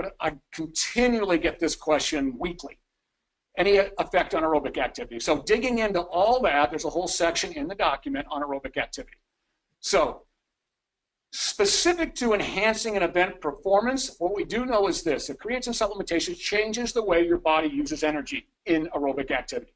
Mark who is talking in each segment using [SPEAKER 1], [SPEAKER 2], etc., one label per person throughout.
[SPEAKER 1] but I continually get this question weekly. Any effect on aerobic activity? So digging into all that, there's a whole section in the document on aerobic activity. So specific to enhancing an event performance, what we do know is this: that creatine supplementation changes the way your body uses energy in aerobic activity.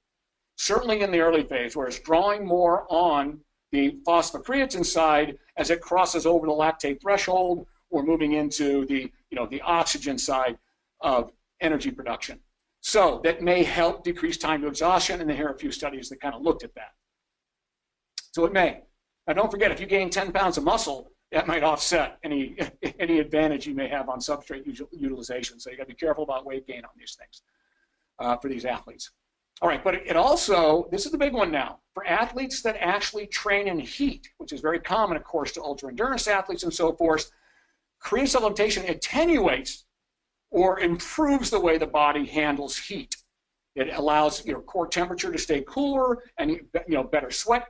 [SPEAKER 1] Certainly in the early phase, where it's drawing more on the phosphocreatine side as it crosses over the lactate threshold, we're moving into the, the oxygen side of energy production. So that may help decrease time to exhaustion, and here are a few studies that kind of looked at that. So it may. Now don't forget, if you gain 10 pounds of muscle, that might offset any advantage you may have on substrate utilization. So you got to be careful about weight gain on these things for these athletes. All right, but it also, this is the big one now, for athletes that actually train in heat, which is very common, of course, to ultra-endurance athletes and so forth, creatine supplementation attenuates or improves the way the body handles heat. It allows your core temperature to stay cooler and better sweat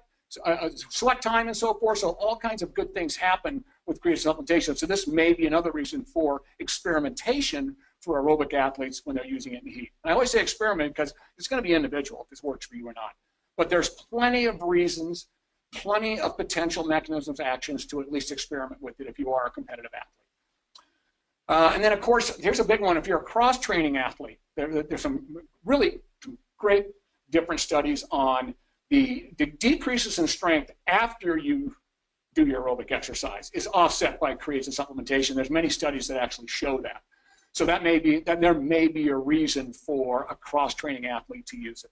[SPEAKER 1] time and so forth. So all kinds of good things happen with creatine supplementation. So this may be another reason for experimentation for aerobic athletes when they're using it in heat. And I always say experiment because it's going to be individual if this works for you or not. But there's plenty of reasons, plenty of potential mechanisms, actions to at least experiment with it if you are a competitive athlete. And then, of course, here's a big one. If you're a cross-training athlete, there's some really great different studies on the decreases in strength after you do your aerobic exercise is offset by creatine supplementation. There's many studies that actually show that. So that there may be a reason for a cross-training athlete to use it.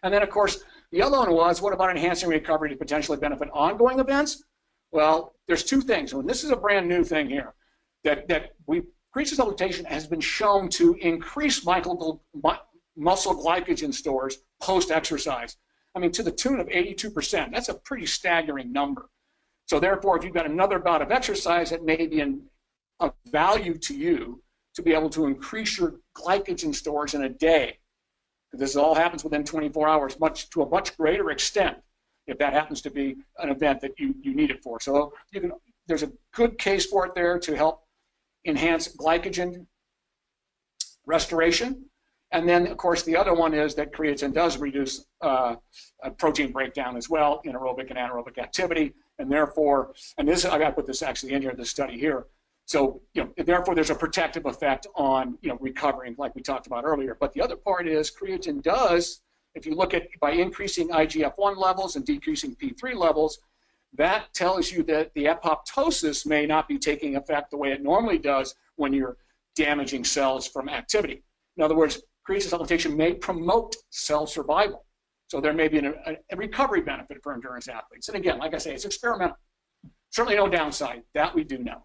[SPEAKER 1] And then, of course, the other one was, what about enhancing recovery to potentially benefit ongoing events? Well, there's two things. And this is a brand new thing here. Creatine supplementation has been shown to increase muscle glycogen stores post-exercise. I mean, to the tune of 82%. That's a pretty staggering number. So therefore, if you've got another bout of exercise, it may be of value to you to be able to increase your glycogen stores in a day. This all happens within 24 hours, to a much greater extent, if that happens to be an event that you need it for. So there's a good case for it there to help enhance glycogen restoration. And then, of course, the other one is that creatine does reduce protein breakdown as well in aerobic and anaerobic activity, and therefore, and this, I got to put this actually in here, this study here. So, therefore, there's a protective effect on, recovering, like we talked about earlier. But the other part is creatine does, if you look at by increasing IGF-1 levels and decreasing P3 levels, that tells you that the apoptosis may not be taking effect the way it normally does when you're damaging cells from activity. In other words, creatine supplementation may promote cell survival. So there may be a recovery benefit for endurance athletes. And again, like I say, it's experimental. Certainly no downside. That we do know.